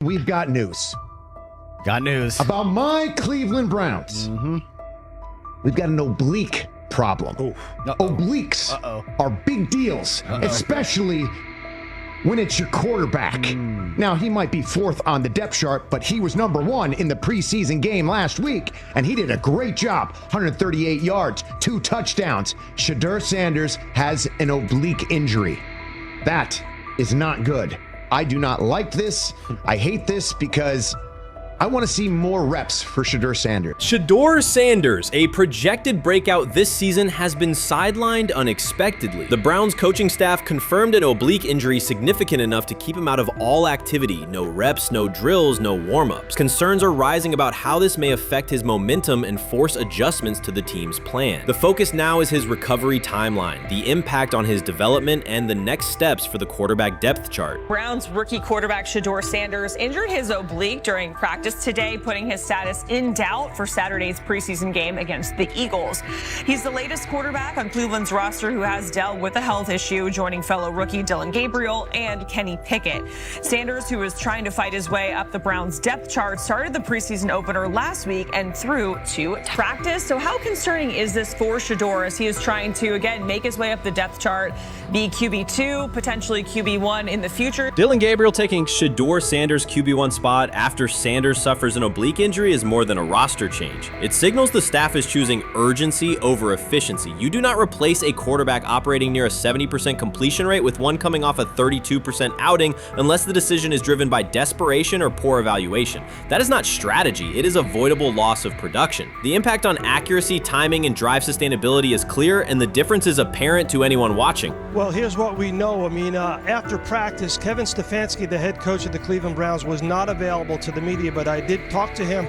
we've got news. Got news. About my Cleveland Browns. We've got an oblique problem. Obliques are big deals, especially when it's your quarterback. Now, he might be fourth on the depth chart, but he was number one in the preseason game last week, and he did a great job. 138 yards, 2 touchdowns. Shedeur Sanders has an oblique injury. That is not good. I do not like this. I hate this because I want to see more reps for Shedeur Sanders. Shedeur Sanders, a projected breakout this season, has been sidelined unexpectedly. The Browns coaching staff confirmed an oblique injury significant enough to keep him out of all activity. No reps, no drills, no warm-ups. Concerns are rising about how this may affect his momentum and force adjustments to the team's plan. The focus now is his recovery timeline, the impact on his development, and the next steps for the quarterback depth chart. Browns rookie quarterback Shedeur Sanders injured his oblique during practice today, putting his status in doubt for Saturday's preseason game against the Eagles. He's the latest quarterback on Cleveland's roster who has dealt with a health issue, joining fellow rookie Dillon Gabriel and Kenny Pickett. Sanders, who is trying to fight his way up the Browns depth chart, started the preseason opener last week and threw to practice. So how concerning is this for Shedeur as he is trying to, again, make his way up the depth chart, be QB2, potentially QB1 in the future? Dillon Gabriel taking Shedeur Sanders' QB1 spot after Sanders suffers an oblique injury is more than a roster change. It signals the staff is choosing urgency over efficiency. You do not replace a quarterback operating near a 70% completion rate with one coming off a 32% outing unless the decision is driven by desperation or poor evaluation. That is not strategy, it is avoidable loss of production. The impact on accuracy, timing, and drive sustainability is clear, and the difference is apparent to anyone watching. Well, here's what we know. I mean, after practice, Kevin STEFANSKI, the head coach of the Cleveland Browns, was not available to the media, but I did talk to him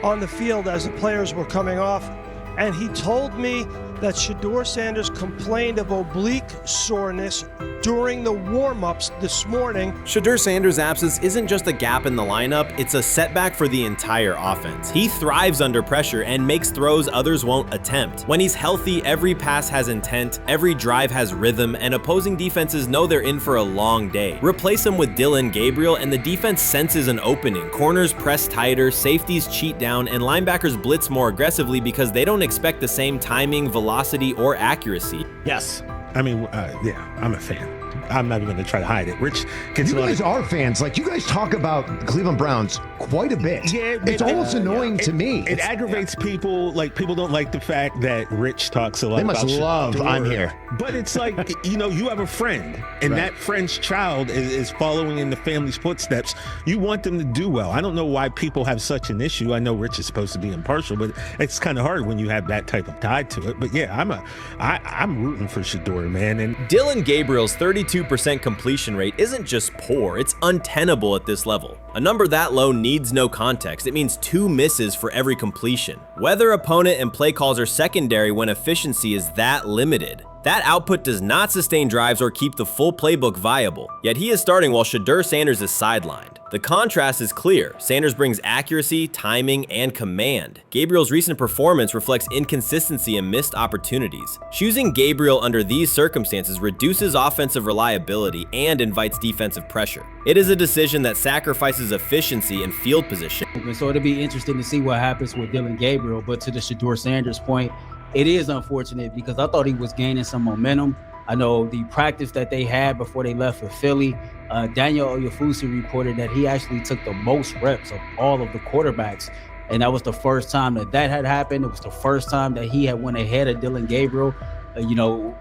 on the field as the players were coming off, and he told me that Shedeur Sanders complained of oblique soreness during the warm-ups this morning. Shedeur Sanders' absence isn't just a gap in the lineup, it's a setback for the entire offense. He thrives under pressure and makes throws others won't attempt. When he's healthy, every pass has intent, every drive has rhythm, and opposing defenses know they're in for a long day. Replace him with Dillon Gabriel and the defense senses an opening. Corners press tighter, safeties cheat down, and linebackers blitz more aggressively because they don't expect the same timing, velocity, or accuracy. Yes. I mean, yeah, I'm a fan. I'm not even going to try to hide it. Rich, you guys are fans. Like, you guys talk about the Cleveland Browns quite a bit. Yeah, it's almost annoying to me. It aggravates people. Like, people don't like the fact that Rich talks a lot about They must love I'm here. But it's like, you have a friend, and that friend's child is following in the family's footsteps. You want them to do well. I don't know why people have such an issue. I know Rich is supposed to be impartial, but it's kind of hard when you have that type of tie to it. But yeah, I'm rooting for Shedeur, man. And Dillon Gabriel's 32% completion rate isn't just poor, it's untenable at this level. A number that low needs no context. It means 2 misses for every completion. Weather, opponent, and play calls are secondary when efficiency is that limited. That output does not sustain drives or keep the full playbook viable, yet he is starting while Shedeur Sanders is sidelined. The contrast is clear. Sanders brings accuracy, timing, and command. Gabriel's recent performance reflects inconsistency and missed opportunities. Choosing Gabriel under these circumstances reduces offensive reliability and invites defensive pressure. It is a decision that sacrifices efficiency and field position. So it'll be interesting to see what happens with Dillon Gabriel, but to the Shedeur Sanders point, it is unfortunate because I thought he was gaining some momentum. I know the practice that they had before they left for Philly, Daniel Oyefusi reported that he actually took the most reps of all of the quarterbacks. And that was the first time that had happened. It was the first time that he had went ahead of Dillon Gabriel,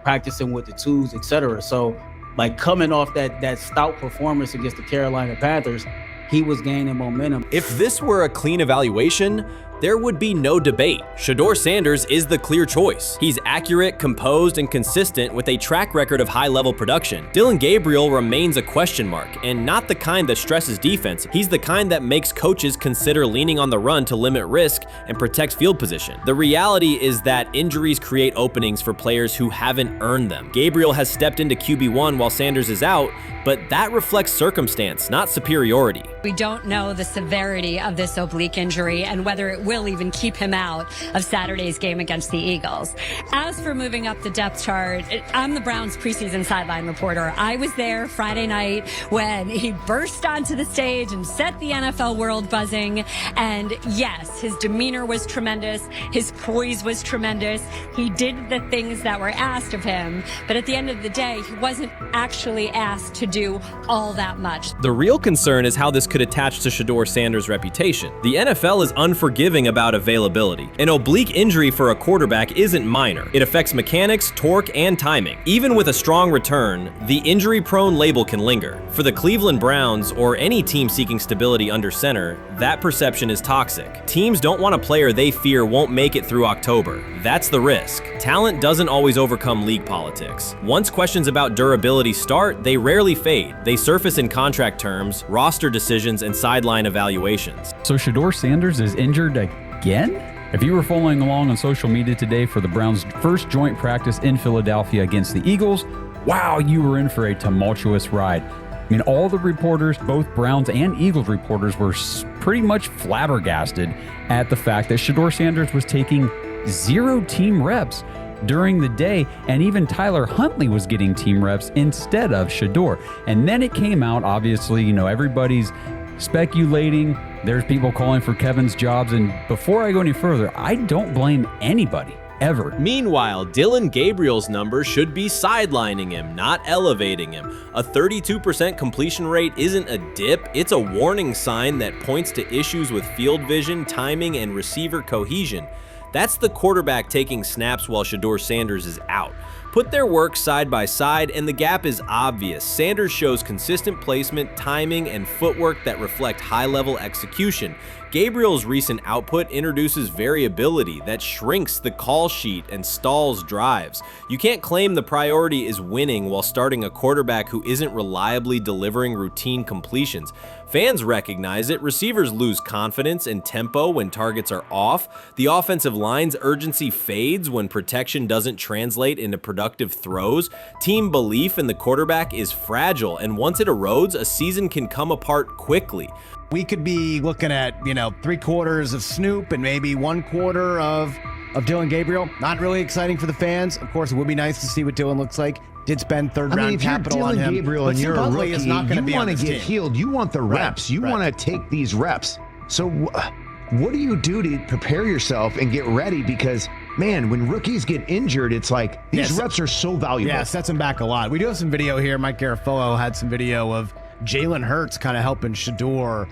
practicing with the twos, etc. So, like, coming off that stout performance against the Carolina Panthers, he was gaining momentum. If this were a clean evaluation, there would be no debate. Shedeur Sanders is the clear choice. He's accurate, composed, and consistent with a track record of high-level production. Dillon Gabriel remains a question mark, and not the kind that stresses defense. He's the kind that makes coaches consider leaning on the run to limit risk and protect field position. The reality is that injuries create openings for players who haven't earned them. Gabriel has stepped into QB1 while Sanders is out, but that reflects circumstance, not superiority. We don't know the severity of this oblique injury and whether it will even keep him out of Saturday's game against the Eagles. As for moving up the depth chart, I'm the Browns preseason sideline reporter. I was there Friday night when he burst onto the stage and set the NFL world buzzing. And yes, his demeanor was tremendous. His poise was tremendous. He did the things that were asked of him. But at the end of the day, he wasn't actually asked to do all that much. The real concern is how this could attach to Shedeur Sanders' reputation. The NFL is unforgiving about availability. An oblique injury for a quarterback isn't minor. It affects mechanics, torque, and timing. Even with a strong return, the injury-prone label can linger. For the Cleveland Browns, or any team seeking stability under center, that perception is toxic. Teams don't want a player they fear won't make it through October. That's the risk. Talent doesn't always overcome league politics. Once questions about durability start, they rarely fade. They surface in contract terms, roster decisions, and sideline evaluations. So Shedeur Sanders is injured again? If you were following along on social media today for the Browns' first joint practice in Philadelphia against the Eagles, wow, you were in for a tumultuous ride. I mean, all the reporters, both Browns and Eagles reporters, were pretty much flabbergasted at the fact that Shedeur Sanders was taking 0 team reps during the day, and even Tyler Huntley was getting team reps instead of Shedeur. And then it came out, obviously, everybody's speculating. There's people calling for Kevin's jobs. And before I go any further, I don't blame anybody, ever. Meanwhile, Dillon Gabriel's numbers should be sidelining him, not elevating him. A 32% completion rate isn't a dip, it's a warning sign that points to issues with field vision, timing, and receiver cohesion. That's the quarterback taking snaps while Shedeur Sanders is out. Put their work side by side and the gap is obvious. Sanders shows consistent placement, timing, and footwork that reflect high-level execution. Gabriel's recent output introduces variability that shrinks the call sheet and stalls drives. You can't claim the priority is winning while starting a quarterback who isn't reliably delivering routine completions. Fans recognize it, receivers lose confidence and tempo when targets are off, the offensive line's urgency fades when protection doesn't translate into productive throws, team belief in the quarterback is fragile, and once it erodes, a season can come apart quickly. We could be looking at, 3/4 of Snoop and maybe 1/4 of Dillon Gabriel. Not really exciting for the fans. Of course, it would be nice to see what Dillon looks like. Did spend third-round capital on him. If you're Dillon Gabriel and you're a rookie, is not you be want to get healed. You want the reps. You want to take these reps. So what do you do to prepare yourself and get ready? Because, man, when rookies get injured, it's like these reps are so valuable. Yeah, sets them back a lot. We do have some video here. Mike Garafolo had some video of Jalen Hurts kind of helping Shedeur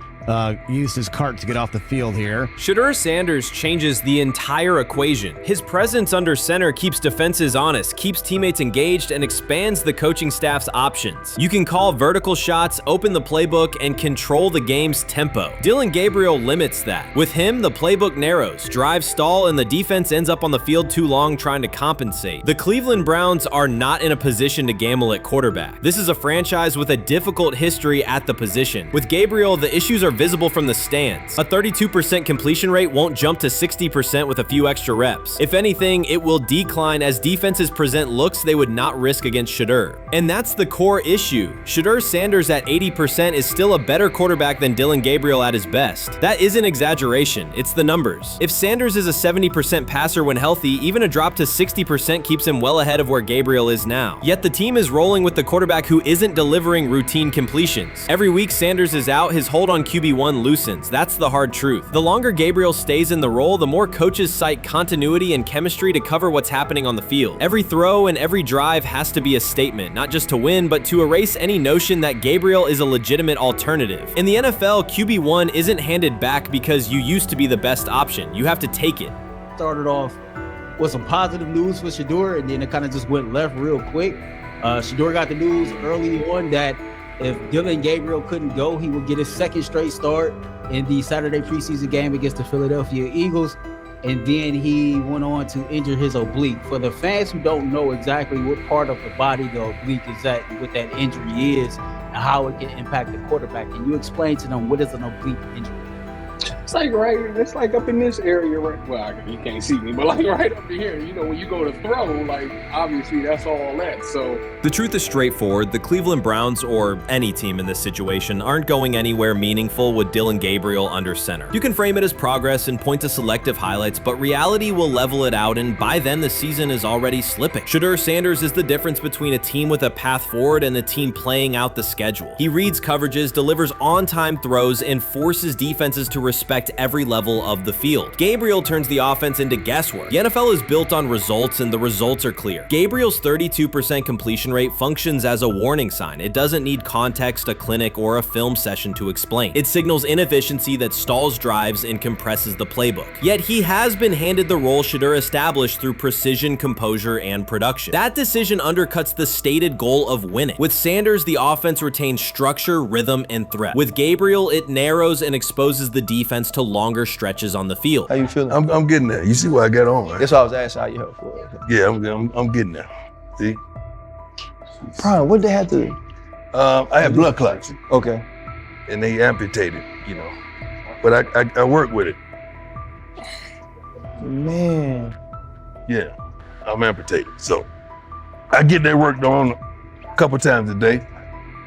used his cart to get off the field here. Shedeur Sanders changes the entire equation. His presence under center keeps defenses honest, keeps teammates engaged, and expands the coaching staff's options. You can call vertical shots, open the playbook, and control the game's tempo. Dillon Gabriel limits that. With him, the playbook narrows, drives stall, and the defense ends up on the field too long trying to compensate. The Cleveland Browns are not in a position to gamble at quarterback. This is a franchise with a difficult history at the position. With Gabriel, the issues are visible from the stands. A 32% completion rate won't jump to 60% with a few extra reps. If anything, it will decline as defenses present looks they would not risk against Shedeur. And that's the core issue. Shedeur Sanders at 80% is still a better quarterback than Dillon Gabriel at his best. That isn't exaggeration, it's the numbers. If Sanders is a 70% passer when healthy, even a drop to 60% keeps him well ahead of where Gabriel is now. Yet the team is rolling with the quarterback who isn't delivering routine completions. Every week Sanders is out, his hold on QB1 loosens. That's the hard truth. The longer Gabriel stays in the role, the more coaches cite continuity and chemistry to cover what's happening on the field. Every throw and every drive has to be a statement, not just to win, but to erase any notion that Gabriel is a legitimate alternative. In the NFL, QB1 isn't handed back because you used to be the best option. You have to take it. Started off with some positive news for Shedeur, and then it kind of just went left real quick. Shedeur got the news early on that if Dillon Gabriel couldn't go, he would get his second straight start in the Saturday preseason game against the Philadelphia Eagles. And then he went on to injure his oblique. For the fans who don't know exactly what part of the body the oblique is at and what that injury is and how it can impact the quarterback, can you explain to them what is an oblique injury? It's like up in this area, right? Well, you can't see me, but like right up in here, you know, when you go to throw, like obviously that's all that. So the truth is straightforward. The Cleveland Browns, or any team in this situation, aren't going anywhere meaningful with Dillon Gabriel under center. You can frame it as progress and point to selective highlights, but reality will level it out, and by then the season is already slipping. Shedeur Sanders is the difference between a team with a path forward and the team playing out the schedule. He reads coverages, delivers on-time throws, and forces defenses to respect every level of the field. Gabriel turns the offense into guesswork. The NFL is built on results, and the results are clear. Gabriel's 32% completion rate functions as a warning sign. It doesn't need context, a clinic, or a film session to explain. It signals inefficiency that stalls drives and compresses the playbook. Yet he has been handed the role Shedeur established through precision, composure, and production. That decision undercuts the stated goal of winning. With Sanders, the offense retains structure, rhythm, and threat. With Gabriel, it narrows and exposes the defense to longer stretches on the field. How you feeling? I'm getting there. You see what I got on, right? That's why I was asking how you help for. Yeah, I'm getting there. See? Prime, what they had to? I had blood clots. Okay. And they amputated, you know. But I work with it. Man. Yeah, I'm amputated. So I get that worked on a couple times a day.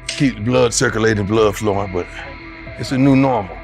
Keep the blood circulating, blood flowing, but it's a new normal.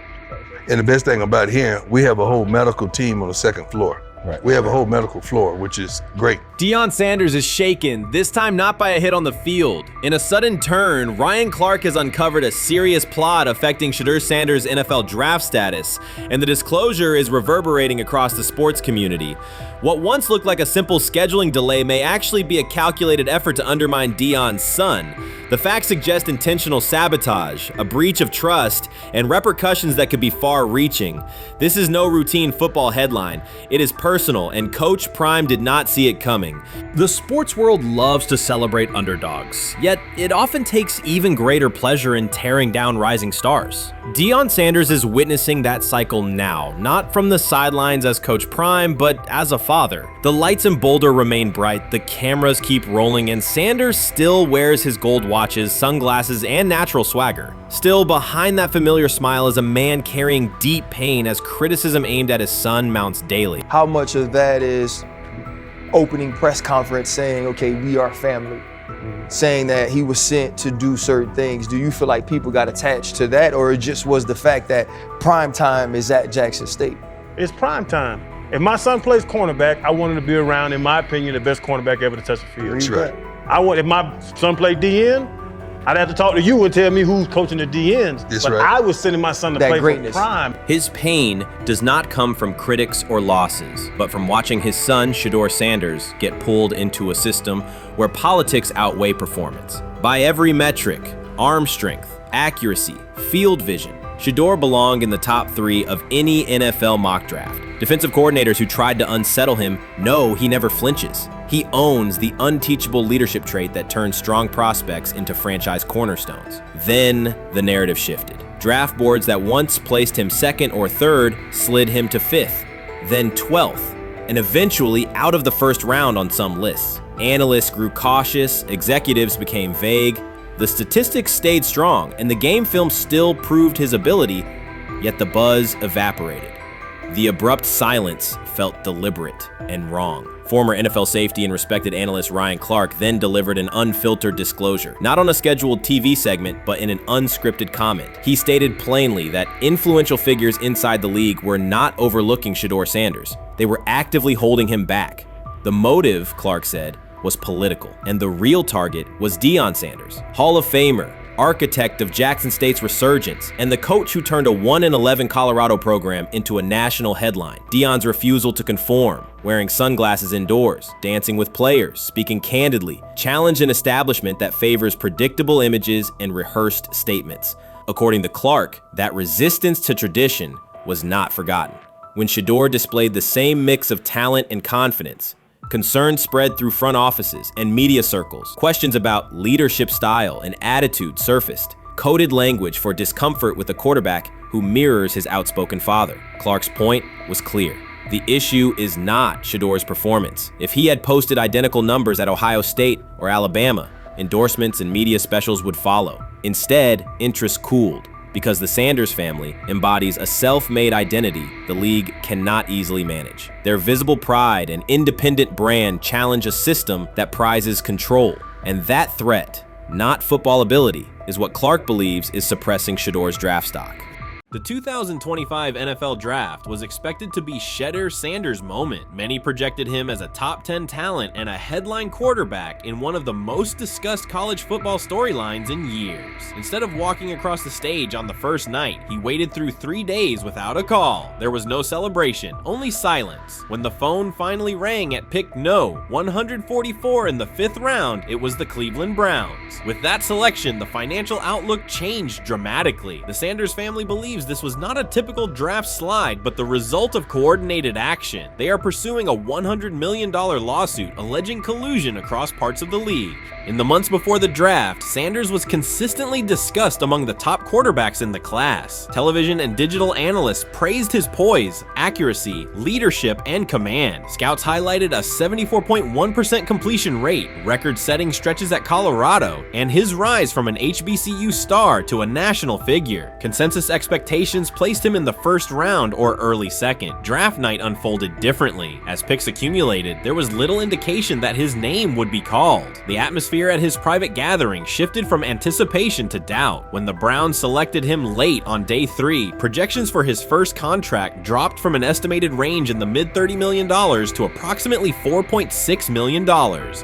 And the best thing about here, we have a whole medical team on the second floor. Right. We have a whole medical floor, which is great. Deion Sanders is shaken, this time not by a hit on the field. In a sudden turn, Ryan Clark has uncovered a serious plot affecting Shedeur Sanders' NFL draft status, and the disclosure is reverberating across the sports community. What once looked like a simple scheduling delay may actually be a calculated effort to undermine Deion's son. The facts suggest intentional sabotage, a breach of trust, and repercussions that could be far-reaching. This is no routine football headline. It is personal, and Coach Prime did not see it coming. The sports world loves to celebrate underdogs, yet it often takes even greater pleasure in tearing down rising stars. Deion Sanders is witnessing that cycle now, not from the sidelines as Coach Prime, but as a father. The lights in Boulder remain bright, the cameras keep rolling, and Sanders still wears his gold watches, sunglasses, and natural swagger. Still, behind that familiar smile is a man carrying deep pain as criticism aimed at his son mounts daily. How much of that is opening press conference saying, okay, we are family, saying that he was sent to do certain things? Do you feel like people got attached to that, or it just was the fact that prime time is at Jackson State? It's prime time. If my son plays cornerback, I want him to be around, in my opinion, the best cornerback ever to touch the field. That's right. If my son played DN, I'd have to talk to you and tell me who's coaching the DNs. That's but right. I was sending my son to play for prime. His pain does not come from critics or losses, but from watching his son, Shedeur Sanders, get pulled into a system where politics outweigh performance. By every metric, arm strength, accuracy, field vision, Shedeur belonged in the top 3 of any NFL mock draft. Defensive coordinators who tried to unsettle him know he never flinches. He owns the unteachable leadership trait that turns strong prospects into franchise cornerstones. Then the narrative shifted. Draft boards that once placed him 2nd or 3rd slid him to 5th, then 12th, and eventually out of the 1st round on some lists. Analysts grew cautious, executives became vague. The statistics stayed strong, and the game film still proved his ability, yet the buzz evaporated. The abrupt silence felt deliberate and wrong. Former NFL safety and respected analyst Ryan Clark then delivered an unfiltered disclosure, not on a scheduled TV segment, but in an unscripted comment. He stated plainly that influential figures inside the league were not overlooking Shedeur Sanders. They were actively holding him back. The motive, Clark said, was political, and the real target was Deion Sanders, Hall of Famer, architect of Jackson State's resurgence, and the coach who turned a 1-11 Colorado program into a national headline. Deion's refusal to conform, wearing sunglasses indoors, dancing with players, speaking candidly, challenged an establishment that favors predictable images and rehearsed statements. According to Clark, that resistance to tradition was not forgotten. When Shedeur displayed the same mix of talent and confidence, concern spread through front offices and media circles. Questions about leadership style and attitude surfaced. Coded language for discomfort with a quarterback who mirrors his outspoken father. Clark's point was clear. The issue is not Shedeur's performance. If he had posted identical numbers at Ohio State or Alabama, endorsements and media specials would follow. Instead, interest cooled because the Sanders family embodies a self-made identity the league cannot easily manage. Their visible pride and independent brand challenge a system that prizes control. And that threat, not football ability, is what Clark believes is suppressing Shedeur's draft stock. The 2025 NFL Draft was expected to be Shedeur Sanders' moment. Many projected him as a top 10 talent and a headline quarterback in one of the most discussed college football storylines in years. Instead of walking across the stage on the first night, he waited through 3 days without a call. There was no celebration, only silence. When the phone finally rang at pick no. 144 in the 5th round, it was the Cleveland Browns. With that selection, the financial outlook changed dramatically. The Sanders family believes this was not a typical draft slide, but the result of coordinated action. They are pursuing a $100 million lawsuit alleging collusion across parts of the league. In the months before the draft, Sanders was consistently discussed among the top quarterbacks in the class. Television and digital analysts praised his poise, accuracy, leadership, and command. Scouts highlighted a 74.1% completion rate, record-setting stretches at Colorado, and his rise from an HBCU star to a national figure. Consensus expectations placed him in the first round or early second. Draft night unfolded differently. As picks accumulated, there was little indication that his name would be called. The atmosphere at his private gathering shifted from anticipation to doubt. When the Browns selected him late on day 3, projections for his first contract dropped from an estimated range in the mid-$30 million to approximately $4.6 million,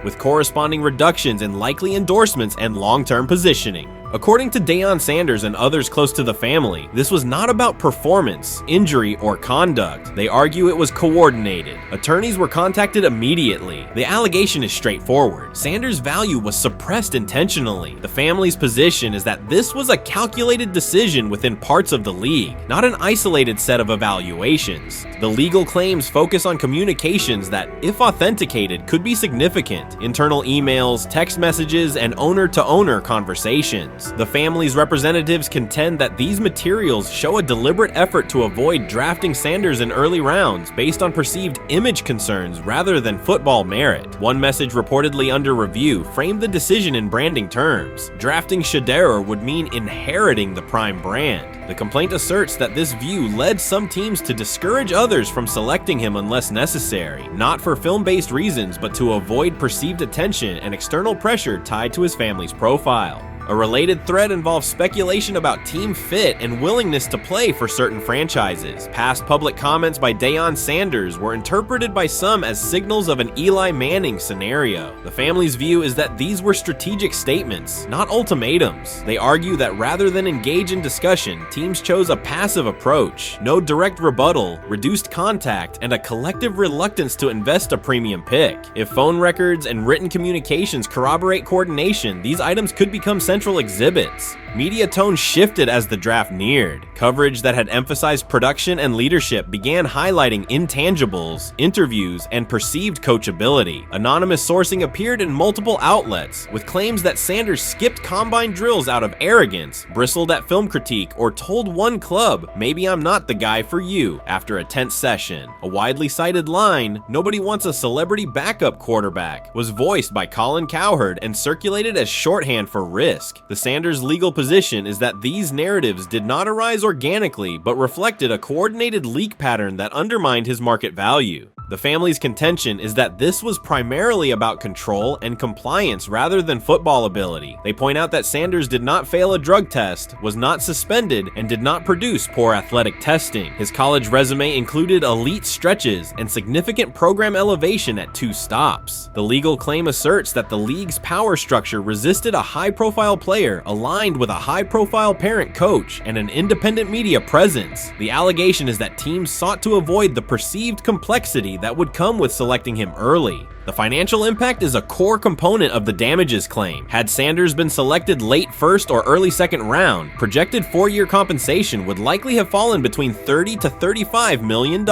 with corresponding reductions in likely endorsements and long-term positioning. According to Deion Sanders and others close to the family, this was not about performance, injury, or conduct. They argue it was coordinated. Attorneys were contacted immediately. The allegation is straightforward. Sanders' value was suppressed intentionally. The family's position is that this was a calculated decision within parts of the league, not an isolated set of evaluations. The legal claims focus on communications that, if authenticated, could be significant. Internal emails, text messages, and owner-to-owner conversations. The family's representatives contend that these materials show a deliberate effort to avoid drafting Sanders in early rounds based on perceived image concerns rather than football merit. One message reportedly under review framed the decision in branding terms. Drafting Shedeur would mean inheriting the prime brand. The complaint asserts that this view led some teams to discourage others from selecting him unless necessary, not for film-based reasons, but to avoid perceived attention and external pressure tied to his family's profile. A related thread involves speculation about team fit and willingness to play for certain franchises. Past public comments by Deion Sanders were interpreted by some as signals of an Eli Manning scenario. The family's view is that these were strategic statements, not ultimatums. They argue that rather than engage in discussion, teams chose a passive approach, no direct rebuttal, reduced contact, and a collective reluctance to invest a premium pick. If phone records and written communications corroborate coordination, these items could become central exhibits. Media tone shifted as the draft neared. Coverage that had emphasized production and leadership began highlighting intangibles, interviews, and perceived coachability. Anonymous sourcing appeared in multiple outlets, with claims that Sanders skipped combine drills out of arrogance, bristled at film critique, or told one club, "Maybe I'm not the guy for you," after a tense session. A widely cited line, "Nobody wants a celebrity backup quarterback," was voiced by Colin Cowherd and circulated as shorthand for risk. The Sanders legal position is that these narratives did not arise organically, but reflected a coordinated leak pattern that undermined his market value. The family's contention is that this was primarily about control and compliance rather than football ability. They point out that Sanders did not fail a drug test, was not suspended, and did not produce poor athletic testing. His college resume included elite stretches and significant program elevation at 2 stops. The legal claim asserts that the league's power structure resisted a high-profile player aligned with a high-profile parent coach and an independent media presence. The allegation is that teams sought to avoid the perceived complexity that would come with selecting him early. The financial impact is a core component of the damages claim. Had Sanders been selected late first or early second round, projected 4-year compensation would likely have fallen between $30 to $35 million,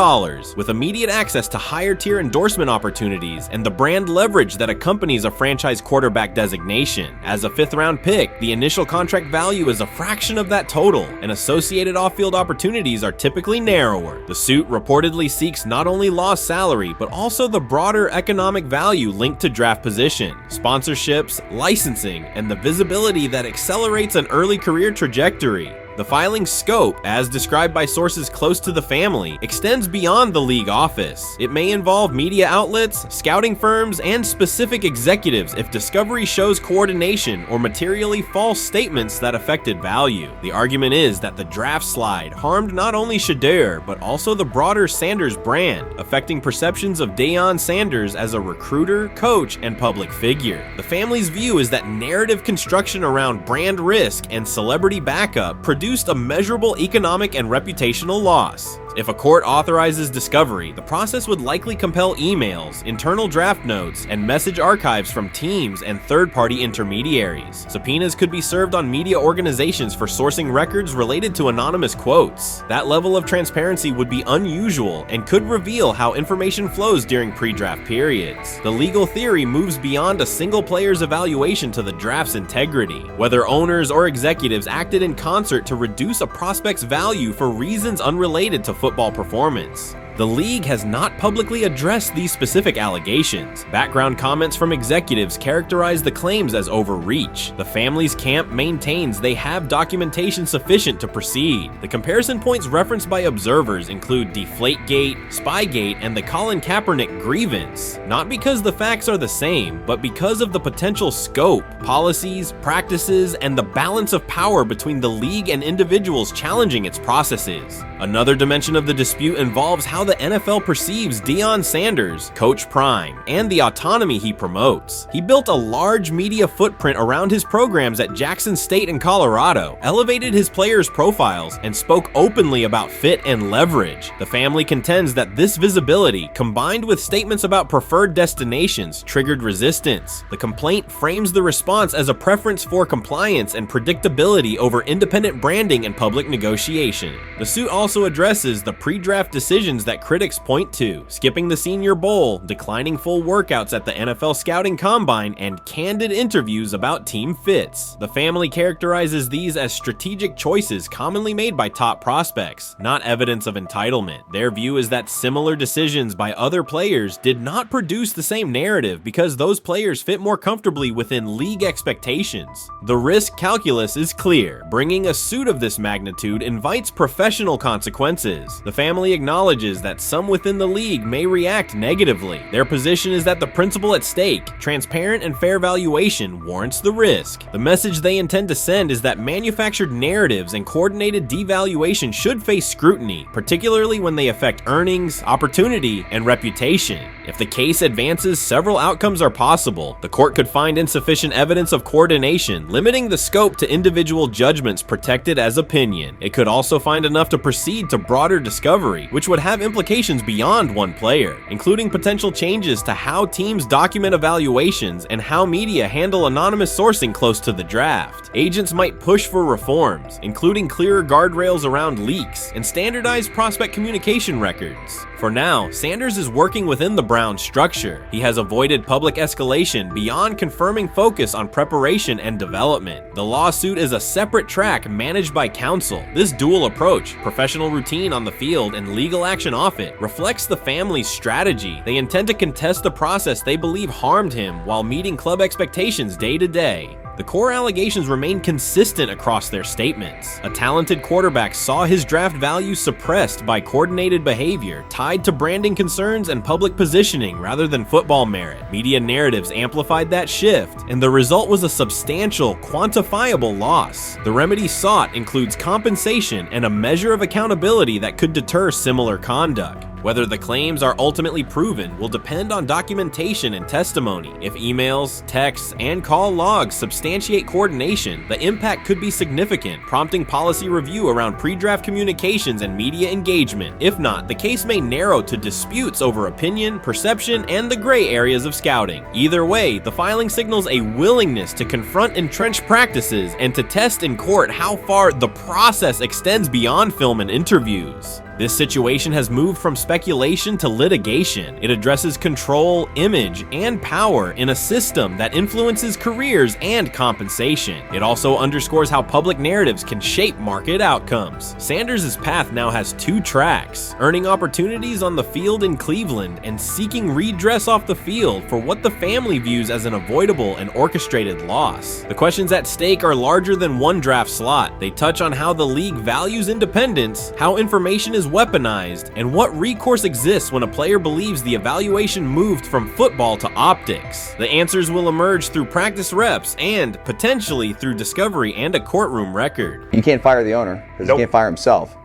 with immediate access to higher tier endorsement opportunities and the brand leverage that accompanies a franchise quarterback designation. As a 5th round pick, the initial contract value is a fraction of that total, and associated off-field opportunities are typically narrower. The suit reportedly seeks not only lost salary, but also the broader economic value linked to draft position, sponsorships, licensing, and the visibility that accelerates an early career trajectory. The filing's scope, as described by sources close to the family, extends beyond the league office. It may involve media outlets, scouting firms, and specific executives if discovery shows coordination or materially false statements that affected value. The argument is that the draft slide harmed not only Shedeur, but also the broader Sanders brand, affecting perceptions of Deion Sanders as a recruiter, coach, and public figure. The family's view is that narrative construction around brand risk and celebrity backup produced a measurable economic and reputational loss. If a court authorizes discovery, the process would likely compel emails, internal draft notes, and message archives from teams and third-party intermediaries. Subpoenas could be served on media organizations for sourcing records related to anonymous quotes. That level of transparency would be unusual and could reveal how information flows during pre-draft periods. The legal theory moves beyond a single player's evaluation to the draft's integrity, whether owners or executives acted in concert to reduce a prospect's value for reasons unrelated to football performance. The league has not publicly addressed these specific allegations. Background comments from executives characterize the claims as overreach. The family's camp maintains they have documentation sufficient to proceed. The comparison points referenced by observers include Deflategate, Spygate, and the Colin Kaepernick grievance, not because the facts are the same, but because of the potential scope, policies, practices, and the balance of power between the league and individuals challenging its processes. Another dimension of the dispute involves how the NFL perceives Deion Sanders, Coach Prime, and the autonomy he promotes. He built a large media footprint around his programs at Jackson State and Colorado, elevated his players' profiles, and spoke openly about fit and leverage. The family contends that this visibility, combined with statements about preferred destinations, triggered resistance. The complaint frames the response as a preference for compliance and predictability over independent branding and public negotiation. The suit also addresses the pre-draft decisions that critics point to: skipping the Senior Bowl, declining full workouts at the NFL Scouting Combine, and candid interviews about team fits. The family characterizes these as strategic choices commonly made by top prospects, not evidence of entitlement. Their view is that similar decisions by other players did not produce the same narrative because those players fit more comfortably within league expectations. The risk calculus is clear. Bringing a suit of this magnitude invites professional consequences. The family acknowledges that some within the league may react negatively. Their position is that the principle at stake, transparent and fair valuation, warrants the risk. The message they intend to send is that manufactured narratives and coordinated devaluation should face scrutiny, particularly when they affect earnings, opportunity, and reputation. If the case advances, several outcomes are possible. The court could find insufficient evidence of coordination, limiting the scope to individual judgments protected as opinion. It could also find enough to proceed to broader discovery, which would have implications beyond one player, including potential changes to how teams document evaluations and how media handle anonymous sourcing close to the draft. Agents might push for reforms, including clearer guardrails around leaks and standardized prospect communication records. For now, Sanders is working within the Browns structure. He has avoided public escalation beyond confirming focus on preparation and development. The lawsuit is a separate track managed by counsel. This dual approach, professional routine on the field and legal action off it, reflects the family's strategy. They intend to contest the process they believe harmed him while meeting club expectations day to day. The core allegations remain consistent across their statements. A talented quarterback saw his draft value suppressed by coordinated behavior tied to branding concerns and public positioning rather than football merit. Media narratives amplified that shift, and the result was a substantial, quantifiable loss. The remedy sought includes compensation and a measure of accountability that could deter similar conduct. Whether the claims are ultimately proven will depend on documentation and testimony. If emails, texts, and call logs substantiate coordination, the impact could be significant, prompting policy review around pre-draft communications and media engagement. If not, the case may narrow to disputes over opinion, perception, and the gray areas of scouting. Either way, the filing signals a willingness to confront entrenched practices and to test in court how far the process extends beyond film and interviews. This situation has moved from speculation to litigation. It addresses control, image, and power in a system that influences careers and compensation. It also underscores how public narratives can shape market outcomes. Sanders' path now has 2 tracks: earning opportunities on the field in Cleveland and seeking redress off the field for what the family views as an avoidable and orchestrated loss. The questions at stake are larger than one draft slot. They touch on how the league values independence, how information is weaponized, and what recourse exists when a player believes the evaluation moved from football to optics. The answers will emerge through practice reps and, potentially, through discovery and a courtroom record. You can't fire the owner because he can't fire himself.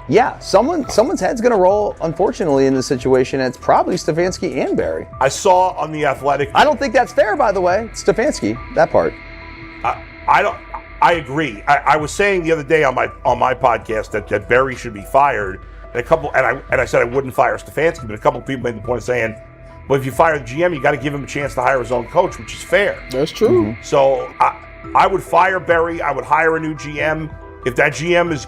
Yeah, someone's head's going to roll, unfortunately, in this situation. And it's probably Stefanski and Barry. I saw on The Athletic. I don't think that's fair, by the way. Stefanski, that part. I agree. I was saying the other day on my podcast that Barry should be fired. And I said I wouldn't fire Stefanski, but a couple of people made the point of saying, well, if you fire the GM, you got to give him a chance to hire his own coach, which is fair. That's true. Mm-hmm. So I would fire Barry. I would hire a new GM. If that GM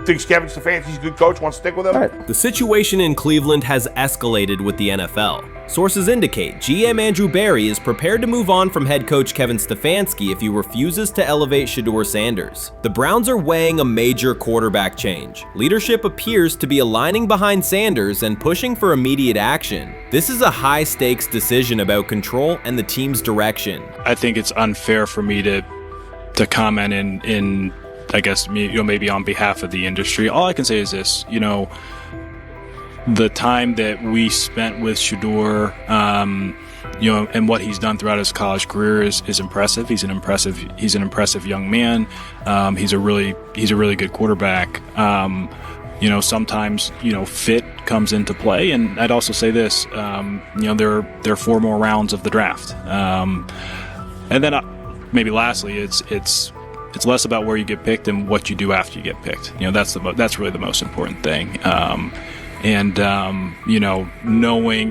thinks Kevin Stefanski's a good coach, wants to stick with him. Right. The situation in Cleveland has escalated with the NFL. Sources indicate GM Andrew Barry is prepared to move on from head coach Kevin Stefanski if he refuses to elevate Shedeur Sanders. The Browns are weighing a major quarterback change. Leadership appears to be aligning behind Sanders and pushing for immediate action. This is a high-stakes decision about control and the team's direction. I think it's unfair for me to comment in I guess, maybe on behalf of the industry. All I can say is this, the time that we spent with Shedeur, and what he's done throughout his college career is impressive. He's an impressive young man. He's a really good quarterback. Sometimes, fit comes into play. And I'd also say this, there are 4 more rounds of the draft. And then maybe lastly, it's less about where you get picked and what you do after you get picked. That's really the most important thing.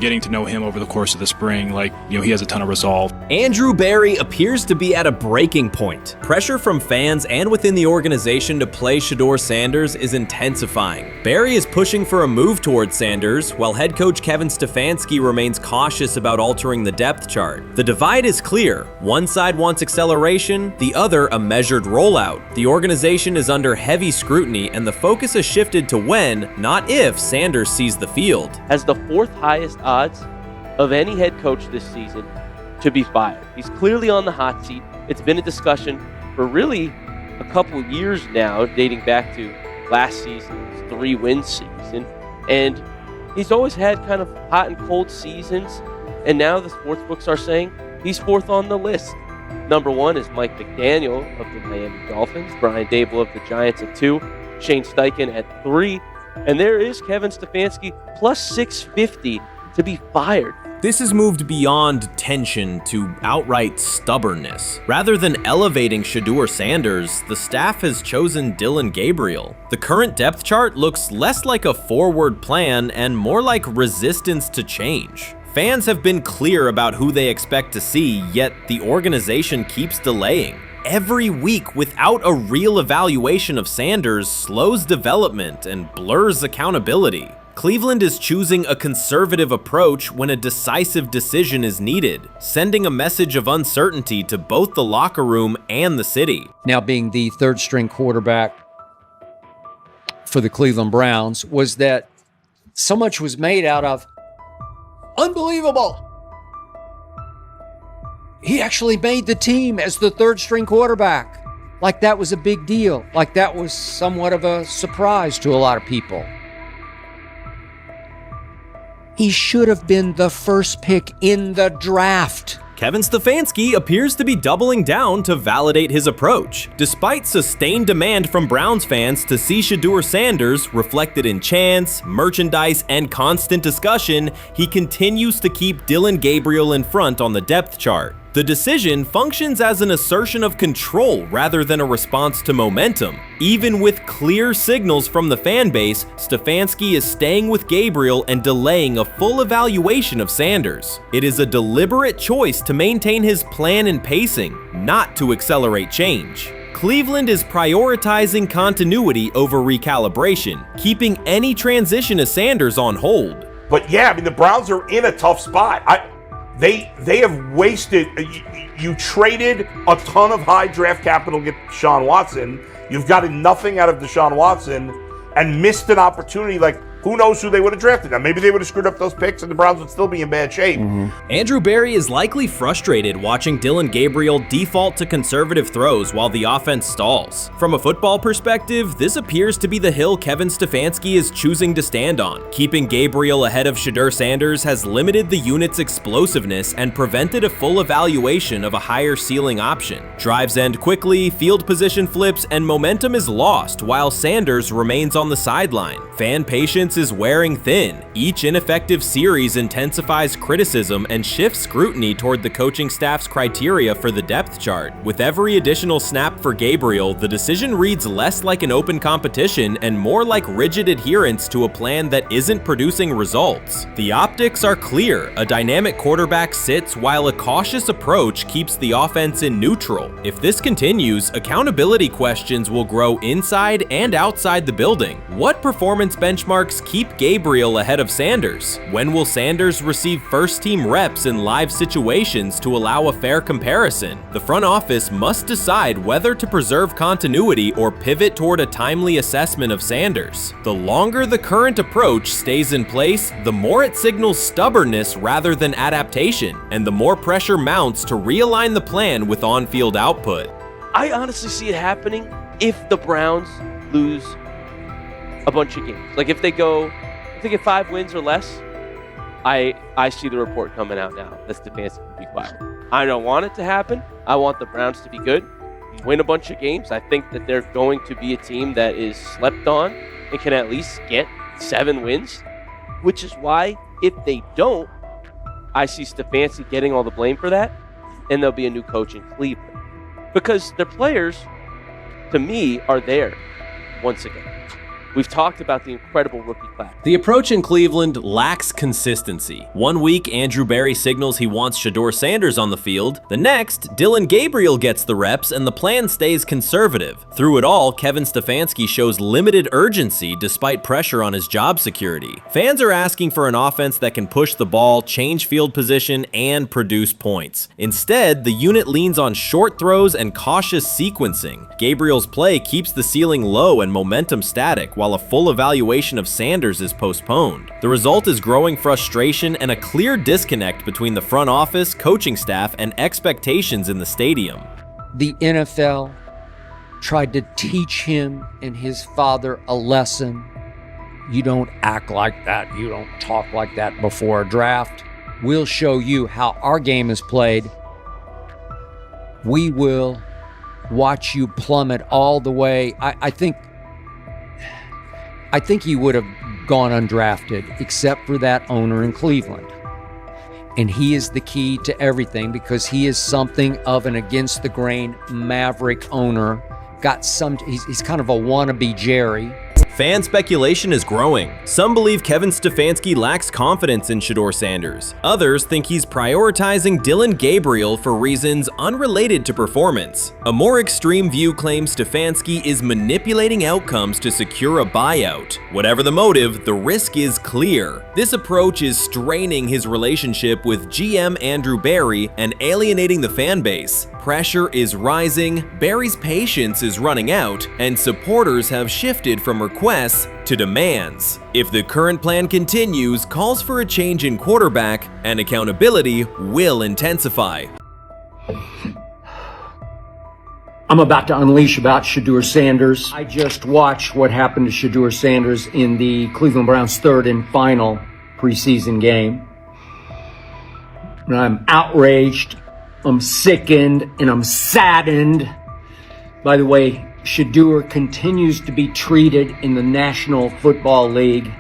Getting to know him over the course of the spring, he has a ton of resolve. Andrew Barry appears to be at a breaking point. Pressure from fans and within the organization to play Shedeur Sanders is intensifying. Barry is pushing for a move towards Sanders, while head coach Kevin Stefanski remains cautious about altering the depth chart. The divide is clear. One side wants acceleration, the other a measured rollout. The organization is under heavy scrutiny, and the focus has shifted to when, not if, Sanders sees the field. Has the 4th highest odds of any head coach this season to be fired. He's clearly on the hot seat. It's been a discussion for really a couple years now, dating back to last season's 3-win season. And he's always had kind of hot and cold seasons. And now the sports books are saying he's 4th on the list. Number 1 is Mike McDaniel of the Miami Dolphins, Brian Dable of the Giants at 2, Shane Steichen at 3, and there is Kevin Stefanski plus 650 to be fired. This has moved beyond tension to outright stubbornness. Rather than elevating Shedeur Sanders, the staff has chosen Dillon Gabriel. The current depth chart looks less like a forward plan and more like resistance to change. Fans have been clear about who they expect to see, yet the organization keeps delaying. Every week without a real evaluation of Sanders slows development and blurs accountability. Cleveland is choosing a conservative approach when a decisive decision is needed, sending a message of uncertainty to both the locker room and the city. Now being the 3rd-string quarterback for the Cleveland Browns, was that so much was made out of unbelievable. He actually made the team as the 3rd-string quarterback. Like that was a big deal. Like that was somewhat of a surprise to a lot of people. He should have been the first pick in the draft. Kevin Stefanski appears to be doubling down to validate his approach. Despite sustained demand from Browns fans to see Shedeur Sanders reflected in chants, merchandise, and constant discussion, he continues to keep Dillon Gabriel in front on the depth chart. The decision functions as an assertion of control rather than a response to momentum. Even with clear signals from the fan base, Stefanski is staying with Gabriel and delaying a full evaluation of Sanders. It is a deliberate choice to maintain his plan and pacing, not to accelerate change. Cleveland is prioritizing continuity over recalibration, keeping any transition to Sanders on hold. But yeah, I mean, the Browns are in a tough spot. They have wasted. You traded a ton of high draft capital to get Deshaun Watson. You've gotten nothing out of Deshaun Watson and missed an opportunity. Like, who knows who they would have drafted? Now, maybe they would have screwed up those picks and the Browns would still be in bad shape. Andrew Berry is likely frustrated watching Dillon Gabriel default to conservative throws while the offense stalls. From a football perspective, this appears to be the hill Kevin Stefanski is choosing to stand on. Keeping Gabriel ahead of Shedeur Sanders has limited the unit's explosiveness and prevented a full evaluation of a higher ceiling option. Drives end quickly, field position flips, and momentum is lost while Sanders remains on the sideline. Fan patience is wearing thin. Each ineffective series intensifies criticism and shifts scrutiny toward the coaching staff's criteria for the depth chart. With every additional snap for Gabriel, the decision reads less like an open competition and more like rigid adherence to a plan that isn't producing results. The optics are clear. A dynamic quarterback sits while a cautious approach keeps the offense in neutral. If this continues, accountability questions will grow inside and outside the building. What performance benchmarks keep Gabriel ahead of Sanders? When will Sanders receive first-team reps in live situations to allow a fair comparison? The front office must decide whether to preserve continuity or pivot toward a timely assessment of Sanders. The longer the current approach stays in place, the more it signals stubbornness rather than adaptation, and the more pressure mounts to realign the plan with on-field output. I honestly see it happening if the Browns lose a bunch of games. Like if they get 5 wins or less, I see the report coming out now that Stefanski will be fired. I don't want it to happen. I want the Browns to be good, win a bunch of games. I think that they're going to be a team that is slept on and can at least get 7 wins, which is why if they don't, I see Stefanski getting all the blame for that, and there'll be a new coach in Cleveland. Because their players, to me, are there once again. We've talked about the incredible rookie class. The approach in Cleveland lacks consistency. One week, Andrew Berry signals he wants Shedeur Sanders on the field. The next, Dillon Gabriel gets the reps and the plan stays conservative. Through it all, Kevin Stefanski shows limited urgency despite pressure on his job security. Fans are asking for an offense that can push the ball, change field position, and produce points. Instead, the unit leans on short throws and cautious sequencing. Gabriel's play keeps the ceiling low and momentum static, while a full evaluation of Sanders is postponed. The result is growing frustration and a clear disconnect between the front office, coaching staff, and expectations in the stadium. The NFL tried to teach him and his father a lesson. You don't act like that. You don't talk like that before a draft. We'll show you how our game is played. We will watch you plummet all the way. I think he would have gone undrafted except for that owner in Cleveland. And he is the key to everything because he is something of an against-the-grain maverick owner. He's kind of a wannabe Jerry. Fan speculation is growing. Some believe Kevin Stefanski lacks confidence in Shedeur Sanders. Others think he's prioritizing Dillon Gabriel for reasons unrelated to performance. A more extreme view claims Stefanski is manipulating outcomes to secure a buyout. Whatever the motive, the risk is clear. This approach is straining his relationship with GM Andrew Berry and alienating the fan base. Pressure is rising, Berry's patience is running out, and supporters have shifted from requests to demands. If the current plan continues, calls for a change in quarterback and accountability will intensify. I'm about to unleash about Shedeur Sanders. I just watched what happened to Shedeur Sanders in the Cleveland Browns' third and final preseason game. And I'm outraged, I'm sickened, and I'm saddened. By the way, Shedeur continues to be treated in the National Football League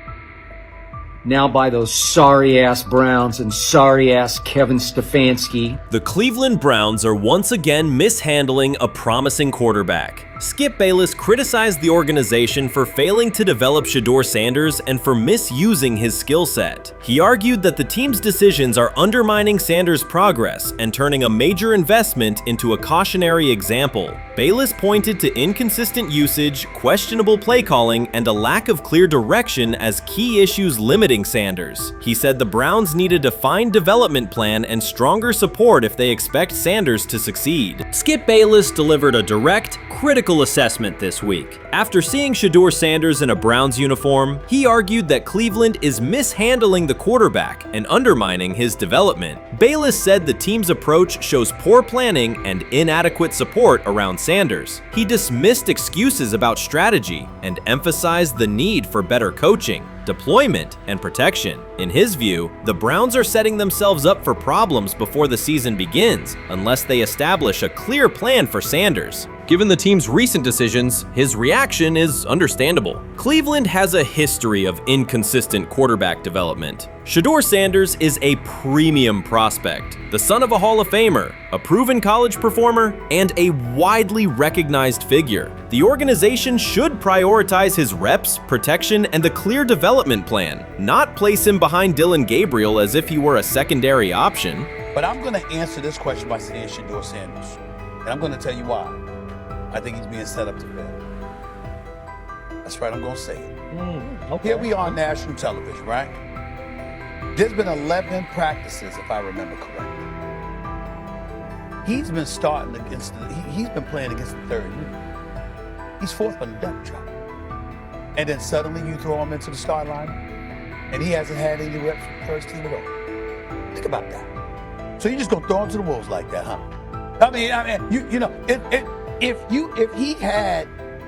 now by those sorry-ass Browns and sorry-ass Kevin Stefanski. The Cleveland Browns are once again mishandling a promising quarterback. Skip Bayless criticized the organization for failing to develop Shedeur Sanders and for misusing his skill set. He argued that the team's decisions are undermining Sanders' progress and turning a major investment into a cautionary example. Bayless pointed to inconsistent usage, questionable play calling, and a lack of clear direction as key issues limiting Sanders. He said the Browns need a defined development plan and stronger support if they expect Sanders to succeed. Skip Bayless delivered a direct, critical assessment this week. After seeing Shedeur Sanders in a Browns uniform, he argued that Cleveland is mishandling the quarterback and undermining his development. Bayless said the team's approach shows poor planning and inadequate support around Sanders. He dismissed excuses about strategy and emphasized the need for better coaching, deployment, and protection. In his view, the Browns are setting themselves up for problems before the season begins unless they establish a clear plan for Sanders. Given the team's recent decisions, his reaction is understandable. Cleveland has a history of inconsistent quarterback development. Shedeur Sanders is a premium prospect, the son of a Hall of Famer, a proven college performer, and a widely recognized figure. The organization should prioritize his reps, protection, and a clear development plan, not place him behind Dillon Gabriel as if he were a secondary option. But I'm going to answer this question by saying Shedeur Sanders, and I'm going to tell you why. I think he's being set up to fail. That's right, I'm going to say it. Okay. Here we are on national television, right? There's been 11 practices, if I remember correctly. He's been starting against, he's been playing against the third unit. He's fourth on the depth chart. And then suddenly you throw him into the start line, and he hasn't had any reps for the first team at all. Think about that. So you're just going to throw him to the wolves like that, huh? I mean, you know, if he had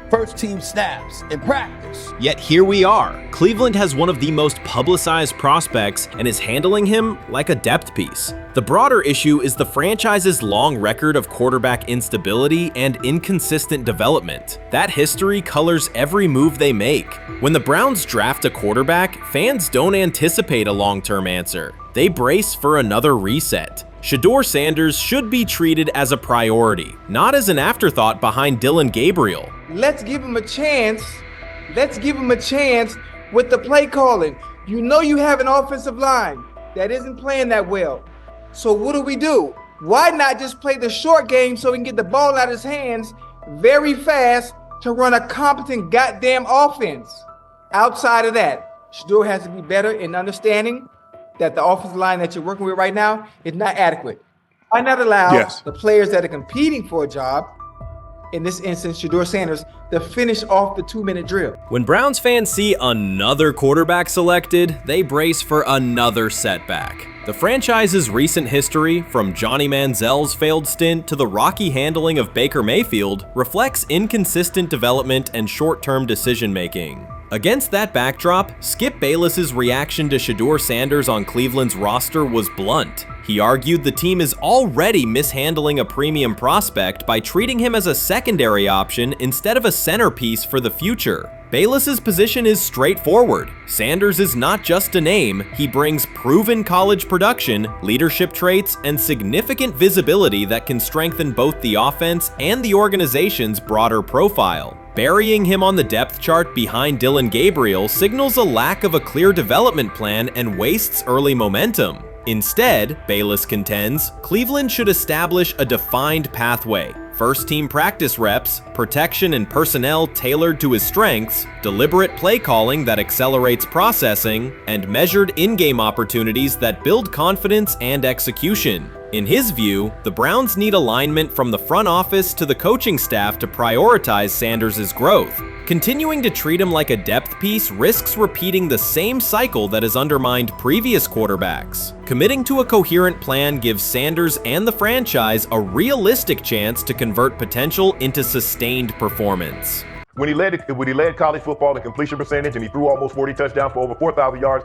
first team snaps in practice. Yet here we are. Cleveland has one of the most publicized prospects and is handling him like a depth piece. The broader issue is the franchise's long record of quarterback instability and inconsistent development. That history colors every move they make. When the Browns draft a quarterback, fans don't anticipate a long-term answer. They brace for another reset. Shedeur Sanders should be treated as a priority, not as an afterthought behind Dillon Gabriel. Let's give him a chance. Let's give him a chance with the play calling. You know you have an offensive line that isn't playing that well. So what do? Why not just play the short game so he can get the ball out of his hands very fast to run a competent goddamn offense? Outside of that, Shedeur has to be better in understanding that the offensive line that you're working with right now is not adequate. Why not allow the players that are competing for a job, in this instance, Shedeur Sanders, to finish off the 2-minute drill? When Browns fans see another quarterback selected, they brace for another setback. The franchise's recent history, from Johnny Manziel's failed stint to the rocky handling of Baker Mayfield, reflects inconsistent development and short-term decision-making. Against that backdrop, Skip Bayless's reaction to Shedeur Sanders on Cleveland's roster was blunt. He argued the team is already mishandling a premium prospect by treating him as a secondary option instead of a centerpiece for the future. Bayless's position is straightforward. Sanders is not just a name, he brings proven college production, leadership traits, and significant visibility that can strengthen both the offense and the organization's broader profile. Burying him on the depth chart behind Dillon Gabriel signals a lack of a clear development plan and wastes early momentum. Instead, Bayless contends, Cleveland should establish a defined pathway. First-team practice reps, protection and personnel tailored to his strengths, deliberate play calling that accelerates processing, and measured in-game opportunities that build confidence and execution. In his view, the Browns need alignment from the front office to the coaching staff to prioritize Sanders' growth. Continuing to treat him like a depth piece risks repeating the same cycle that has undermined previous quarterbacks. Committing to a coherent plan gives Sanders and the franchise a realistic chance to convert potential into sustained performance. When he led college football in completion percentage and he threw almost 40 touchdowns for over 4,000 yards,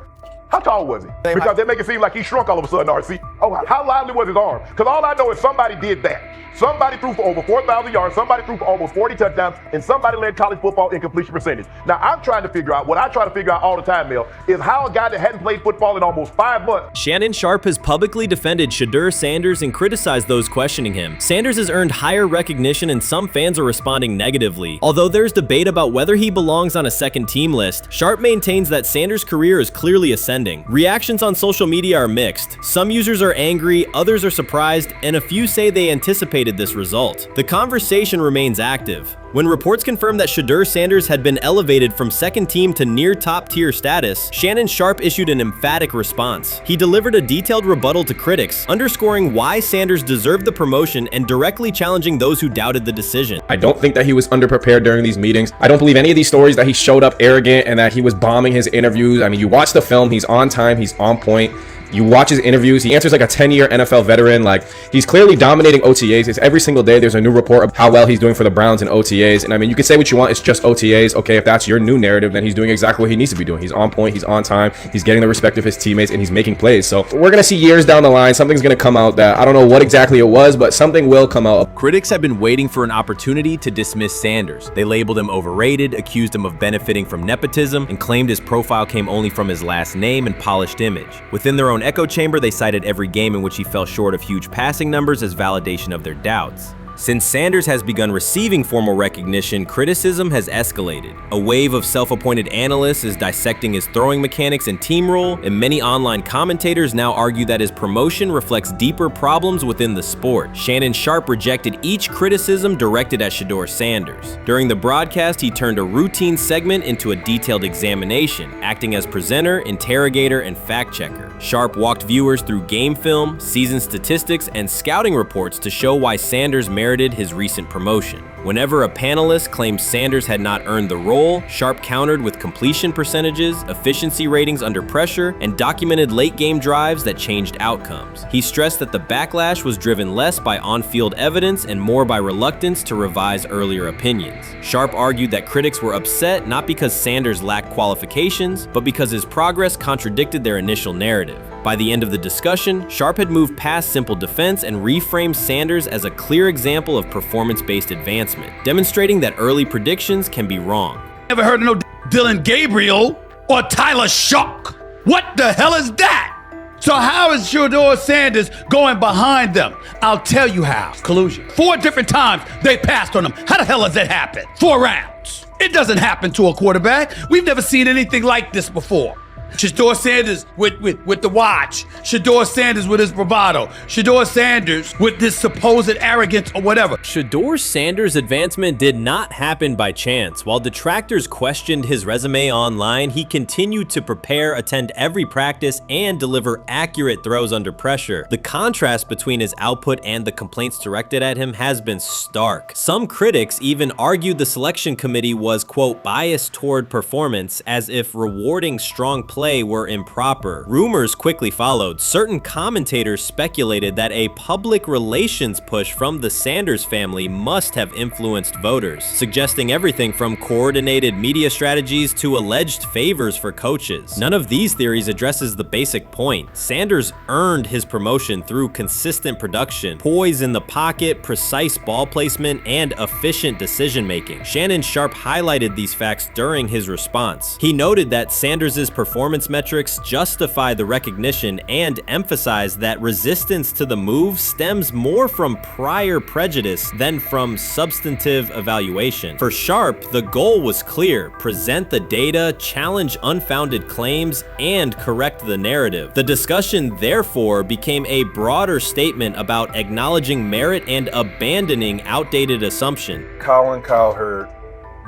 How tall was he? Because they make it seem like he shrunk all of a sudden, RC. Oh, how lively was his arm? Because all I know is somebody did that. Somebody threw for over 4,000 yards, somebody threw for almost 40 touchdowns, and somebody led college football in completion percentage. Now, I'm trying to figure out, what I try to figure out all the time, Mel, is how a guy that hadn't played football in almost 5 months. Shannon Sharpe has publicly defended Shedeur Sanders and criticized those questioning him. Sanders has earned higher recognition and some fans are responding negatively. Although there's debate about whether he belongs on a second team list, Sharpe maintains that Sanders' career is clearly ascending. Reactions on social media are mixed. Some users are angry, others are surprised, and a few say they anticipated this result. The conversation remains active. When reports confirmed that Shedeur Sanders had been elevated from second team to near top tier status, Shannon Sharpe issued an emphatic response. He delivered a detailed rebuttal to critics, underscoring why Sanders deserved the promotion and directly challenging those who doubted the decision. I don't think that he was underprepared during these meetings. I don't believe any of these stories that he showed up arrogant and that he was bombing his interviews. I mean, you watch the film, he's on time, he's on point. You watch his interviews, he answers like a 10-year NFL veteran. Like, he's clearly dominating OTAs. It's every single day there's a new report of how well he's doing for the Browns in OTAs. And I mean, you can say what you want, it's just OTAs. Okay, if that's your new narrative, then he's doing exactly what he needs to be doing. He's on point, he's on time, he's getting the respect of his teammates, and he's making plays. So we're gonna see years down the line, something's gonna come out that I don't know what exactly it was, but something will come out. Critics have been waiting for an opportunity to dismiss Sanders. They labeled him overrated, accused him of benefiting from nepotism, and claimed his profile came only from his last name and polished image. Within their own echo chamber, they cited every game in which he fell short of huge passing numbers as validation of their doubts. Since Sanders has begun receiving formal recognition, criticism has escalated. A wave of self-appointed analysts is dissecting his throwing mechanics and team role, and many online commentators now argue that his promotion reflects deeper problems within the sport. Shannon Sharpe rejected each criticism directed at Shedeur Sanders. During the broadcast, he turned a routine segment into a detailed examination, acting as presenter, interrogator, and fact-checker. Sharpe walked viewers through game film, season statistics, and scouting reports to show why Sanders merited his recent promotion. Whenever a panelist claimed Sanders had not earned the role, Sharpe countered with completion percentages, efficiency ratings under pressure, and documented late-game drives that changed outcomes. He stressed that the backlash was driven less by on-field evidence and more by reluctance to revise earlier opinions. Sharpe argued that critics were upset not because Sanders lacked qualifications, but because his progress contradicted their initial narrative. By the end of the discussion, Sharpe had moved past simple defense and reframed Sanders as a clear example of performance-based advancement, demonstrating that early predictions can be wrong. Never heard of no Dylan Gabriel or Tyler Shock. What the hell is that? So how is Shedeur Sanders going behind them? I'll tell you how. Collusion. 4 different times they passed on him. How the hell does that happen? 4 rounds. It doesn't happen to a quarterback. We've never seen anything like this before. Shedeur Sanders with the watch. Shedeur Sanders with his bravado. Shedeur Sanders with this supposed arrogance or whatever. Shedeur Sanders' advancement did not happen by chance. While detractors questioned his resume online, he continued to prepare, attend every practice, and deliver accurate throws under pressure. The contrast between his output and the complaints directed at him has been stark. Some critics even argued the selection committee was, quote, biased toward performance, as if rewarding strong play were improper. Rumors quickly followed. Certain commentators speculated that a public relations push from the Sanders family must have influenced voters, suggesting everything from coordinated media strategies to alleged favors for coaches. None of these theories addresses the basic point. Sanders earned his promotion through consistent production, poise in the pocket, precise ball placement, and efficient decision-making. Shannon Sharpe highlighted these facts during his response. He noted that Sanders' performance metrics justify the recognition and emphasize that resistance to the move stems more from prior prejudice than from substantive evaluation. For Sharpe, the goal was clear: present the data, challenge unfounded claims, and correct the narrative. The discussion therefore became a broader statement about acknowledging merit and abandoning outdated assumption. Colin Cowherd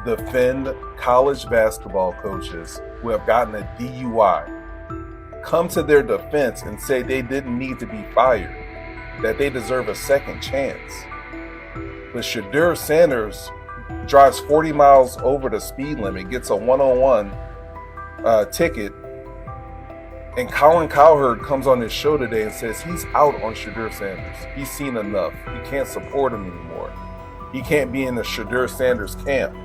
defend college basketball coaches who have gotten a DUI, come to their defense and say they didn't need to be fired, that they deserve a second chance. But Shedeur Sanders drives 40 miles over the speed limit, gets a one-on-one ticket, and Colin Cowherd comes on his show today and says he's out on Shedeur Sanders. He's seen enough. He can't support him anymore. He can't be in the Shedeur Sanders camp.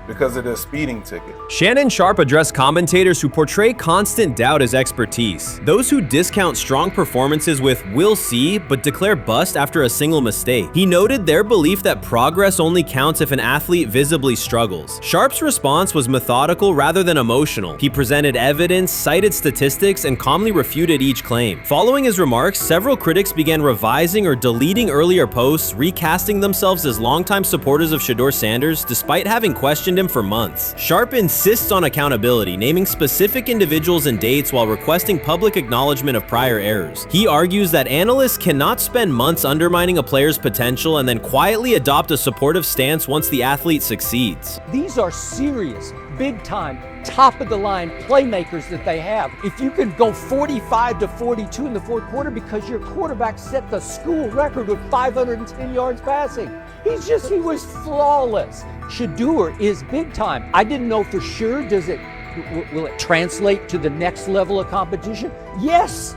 because of their speeding ticket. Shannon Sharpe addressed commentators who portray constant doubt as expertise. Those who discount strong performances with "we'll see" but declare bust after a single mistake. He noted their belief that progress only counts if an athlete visibly struggles. Sharpe's response was methodical rather than emotional. He presented evidence, cited statistics, and calmly refuted each claim. Following his remarks, several critics began revising or deleting earlier posts, recasting themselves as longtime supporters of Shedeur Sanders despite having questioned him for months. Sharpe insists on accountability, naming specific individuals and dates while requesting public acknowledgement of prior errors. He argues that analysts cannot spend months undermining a player's potential and then quietly adopt a supportive stance once the athlete succeeds. These are serious, big-time, top-of-the-line playmakers that they have. If you can go 45-42 in the fourth quarter because your quarterback set the school record with 510 yards passing. He was flawless. Shedeur is big time. I didn't know for sure, will it translate to the next level of competition? Yes,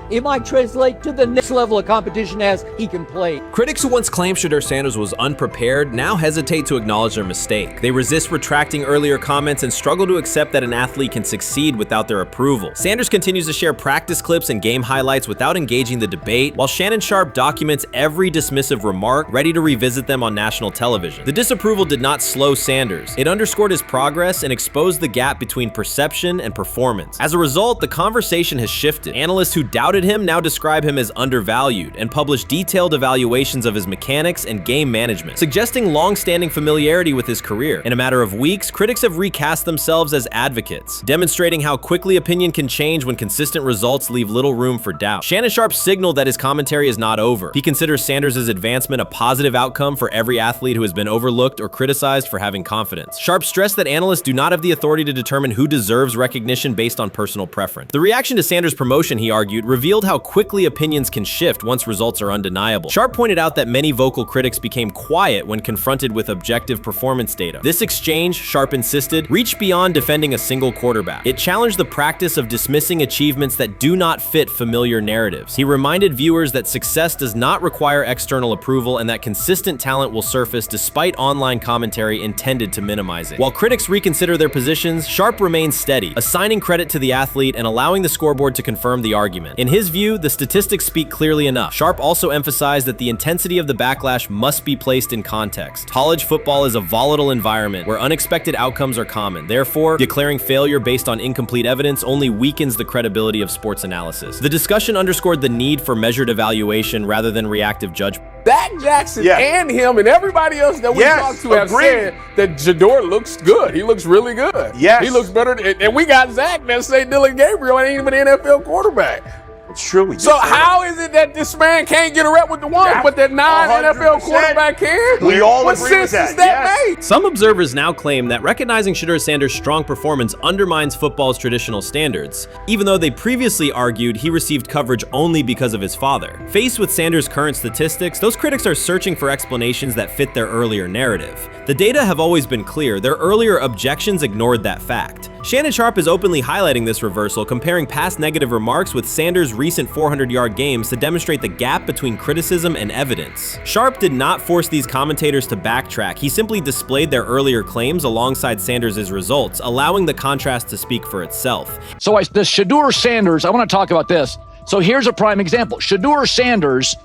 it might translate to the next level of competition as he can play. Critics who once claimed Shedeur Sanders was unprepared now hesitate to acknowledge their mistake. They resist retracting earlier comments and struggle to accept that an athlete can succeed without their approval. Sanders continues to share practice clips and game highlights without engaging the debate, while Shannon Sharpe documents every dismissive remark, ready to revisit them on national television. The disapproval did not slow Sanders. It underscored his progress and exposed the gap between perception and performance. As a result, the conversation has shifted. Analysts who doubted him now describe him as undervalued and publish detailed evaluations of his mechanics and game management, suggesting long-standing familiarity with his career. In a matter of weeks, critics have recast themselves as advocates, demonstrating how quickly opinion can change when consistent results leave little room for doubt. Shannon Sharpe signaled that his commentary is not over. He considers Sanders' advancement a positive outcome for every athlete who has been overlooked or criticized for having confidence. Sharpe stressed that analysts do not have the authority to determine who deserves recognition based on personal preference. The reaction to Sanders' promotion, he argued, revealed how quickly opinions can shift once results are undeniable. Sharpe pointed out that many vocal critics became quiet when confronted with objective performance data. This exchange, Sharpe insisted, reached beyond defending a single quarterback. It challenged the practice of dismissing achievements that do not fit familiar narratives. He reminded viewers that success does not require external approval and that consistent talent will surface despite online commentary intended to minimize it. While critics reconsider their positions, Sharpe remains steady, assigning credit to the athlete and allowing the scoreboard to confirm the argument. In his view, the statistics speak clearly enough. Sharpe also emphasized that the intensity of the backlash must be placed in context. College football is a volatile environment where unexpected outcomes are common. Therefore, declaring failure based on incomplete evidence only weakens the credibility of sports analysis. The discussion underscored the need for measured evaluation rather than reactive judgment. Dak Jackson and him and everybody else that we talked to have said that Shedeur looks good. He looks really good. He looks better. And we got Zach that say Deion Gabriel ain't even an NFL quarterback. It's true. So how is it that this man can't get a rep with the ones, but that non-NFL quarterback can? We all what agree with sense that, does that make? Some observers now claim that recognizing Shedeur Sanders' strong performance undermines football's traditional standards, even though they previously argued he received coverage only because of his father. Faced with Sanders' current statistics, those critics are searching for explanations that fit their earlier narrative. The data have always been clear. Their earlier objections ignored that fact. Shannon Sharpe is openly highlighting this reversal, comparing past negative remarks with Sanders' recent 400-yard games to demonstrate the gap between criticism and evidence. Sharpe did not force these commentators to backtrack. He simply displayed their earlier claims alongside Sanders' results, allowing the contrast to speak for itself. So the Shedeur Sanders, I want to talk about this. So here's a prime example. Shedeur Sanders,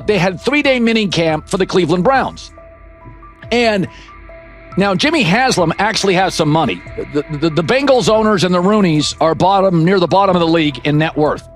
they had 3-day mini camp for the Cleveland Browns. And now, Jimmy Haslam actually has some money. The Bengals owners and the Rooneys are near the bottom of the league in net worth.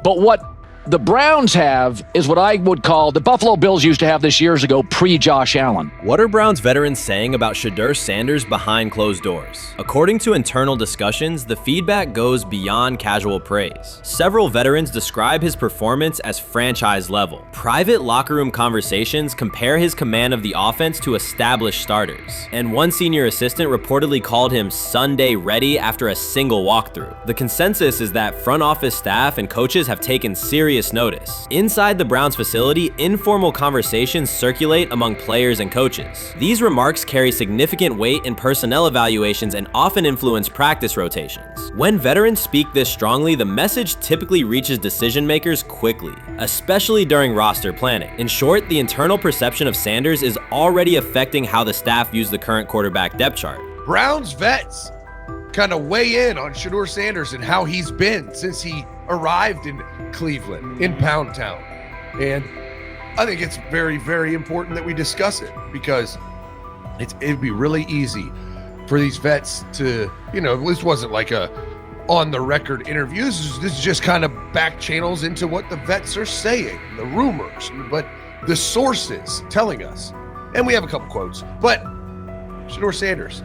But what the Browns have is what I would call the Buffalo Bills used to have this years ago, pre-Josh Allen. What are Browns veterans saying about Shedeur Sanders behind closed doors? According to internal discussions, the feedback goes beyond casual praise. Several veterans describe his performance as franchise level. Private locker room conversations compare his command of the offense to established starters. And one senior assistant reportedly called him Sunday ready after a single walkthrough. The consensus is that front office staff and coaches have taken serious serious notice. Inside the Browns facility, informal conversations circulate among players and coaches. These remarks carry significant weight in personnel evaluations and often influence practice rotations. When veterans speak this strongly, the message typically reaches decision makers quickly, especially during roster planning. In short, the internal perception of Sanders is already affecting how the staff views the current quarterback depth chart. Browns vets kind of weigh in on Shedeur Sanders and how he's been since he arrived in Cleveland, in Pound Town. And I think it's very, very important that we discuss it, because it'd be really easy for these vets to, this wasn't like a on-the-record interview. This is just kind of back channels into what the vets are saying, the rumors, but the sources telling us. And we have a couple quotes, but Shedeur Sanders,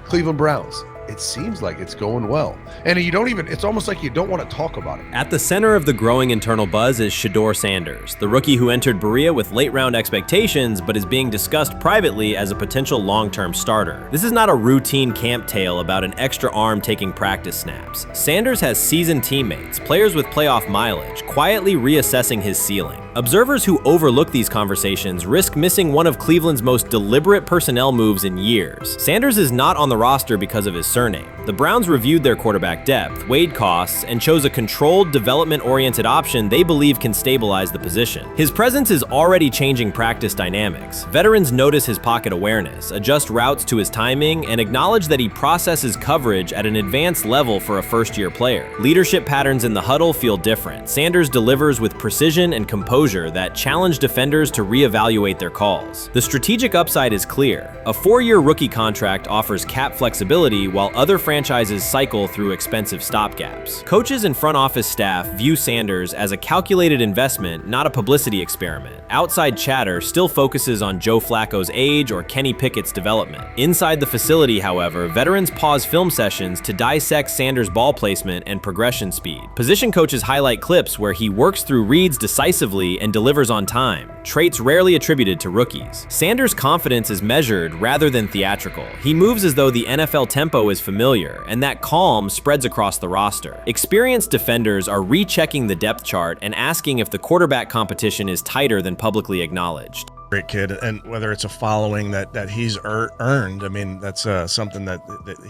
Cleveland Browns, it seems like it's going well. And it's almost like you don't want to talk about it. At the center of the growing internal buzz is Shedeur Sanders, the rookie who entered Berea with late-round expectations but is being discussed privately as a potential long-term starter. This is not a routine camp tale about an extra arm taking practice snaps. Sanders has seasoned teammates, players with playoff mileage, quietly reassessing his ceiling. Observers who overlook these conversations risk missing one of Cleveland's most deliberate personnel moves in years. Sanders is not on the roster because of his surname. The Browns reviewed their quarterback depth, weighed costs, and chose a controlled, development-oriented option they believe can stabilize the position. His presence is already changing practice dynamics. Veterans notice his pocket awareness, adjust routes to his timing, and acknowledge that he processes coverage at an advanced level for a first-year player. Leadership patterns in the huddle feel different. Sanders delivers with precision and composure that challenge defenders to reevaluate their calls. The strategic upside is clear. A 4-year rookie contract offers cap flexibility while other franchises cycle through expensive stopgaps. Coaches and front office staff view Sanders as a calculated investment, not a publicity experiment. Outside chatter still focuses on Joe Flacco's age or Kenny Pickett's development. Inside the facility, however, veterans pause film sessions to dissect Sanders' ball placement and progression speed. Position coaches highlight clips where he works through reads decisively and delivers on time, traits rarely attributed to rookies. Sanders' confidence is measured rather than theatrical. He moves as though the NFL tempo is familiar, and that calm spreads across the roster. Experienced defenders are rechecking the depth chart and asking if the quarterback competition is tighter than publicly acknowledged. Great kid, and whether it's a following that he's earned, I mean, that's something that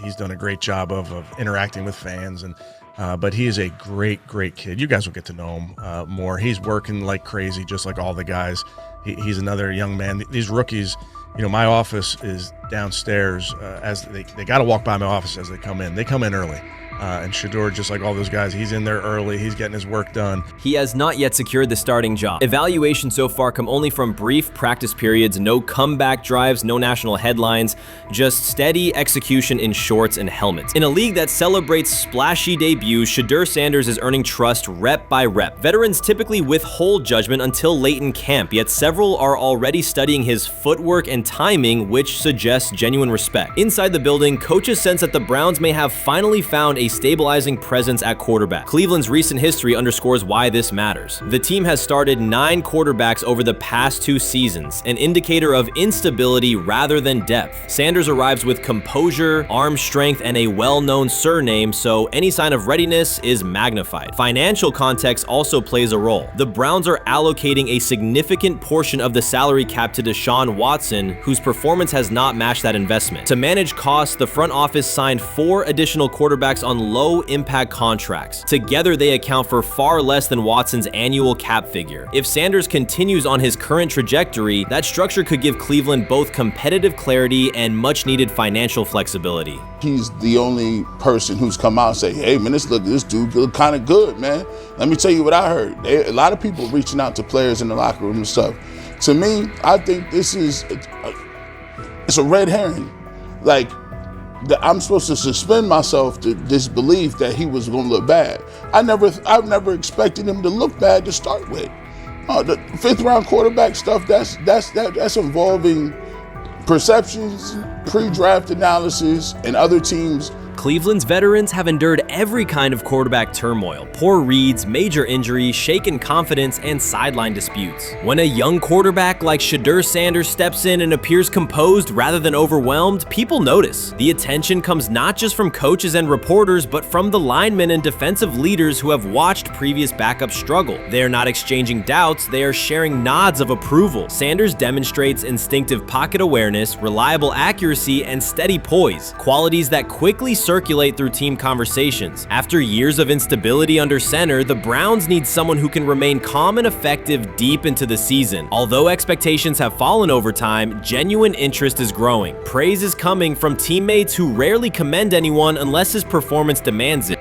he's done a great job of interacting with fans. And but he is a great kid. You guys will get to know him more. He's working like crazy, just like all the guys. He's another young man. These rookies, my office is downstairs. As they got to walk by my office as they come in. They come in early. And Shedeur, just like all those guys, he's in there early. He's getting his work done. He has not yet secured the starting job. Evaluations so far come only from brief practice periods, no comeback drives, no national headlines, just steady execution in shorts and helmets. In a league that celebrates splashy debuts, Shedeur Sanders is earning trust rep by rep. Veterans typically withhold judgment until late in camp, yet several are already studying his footwork and timing, which suggests genuine respect. Inside the building, coaches sense that the Browns may have finally found a stabilizing presence at quarterback. Cleveland's recent history underscores why this matters. The team has started 9 quarterbacks over the past 2 seasons, an indicator of instability rather than depth. Sanders arrives with composure, arm strength, and a well-known surname, so any sign of readiness is magnified. Financial context also plays a role. The Browns are allocating a significant portion of the salary cap to Deshaun Watson, whose performance has not matched that investment. To manage costs, the front office signed 4 additional quarterbacks on low-impact contracts. Together, they account for far less than Watson's annual cap figure. If Sanders continues on his current trajectory, that structure could give Cleveland both competitive clarity and much-needed financial flexibility. He's the only person who's come out and say, hey, man, this dude look kind of good, man. Let me tell you what I heard. A lot of people reaching out to players in the locker room and stuff. To me, I think this is it's a red herring. Like, I'm supposed to suspend myself to disbelief that he was going to look bad. I've never expected him to look bad to start with. The 5th round quarterback stuff, that's involving perceptions, pre-draft analysis, and other teams Cleveland's veterans have endured every kind of quarterback turmoil, poor reads, major injuries, shaken confidence, and sideline disputes. When a young quarterback like Shedeur Sanders steps in and appears composed rather than overwhelmed, people notice. The attention comes not just from coaches and reporters, but from the linemen and defensive leaders who have watched previous backups struggle. They are not exchanging doubts, they are sharing nods of approval. Sanders demonstrates instinctive pocket awareness, reliable accuracy, and steady poise, qualities that quickly circulate through team conversations. After years of instability under center, the Browns need someone who can remain calm and effective deep into the season. Although expectations have fallen over time, genuine interest is growing. Praise is coming from teammates who rarely commend anyone unless his performance demands it.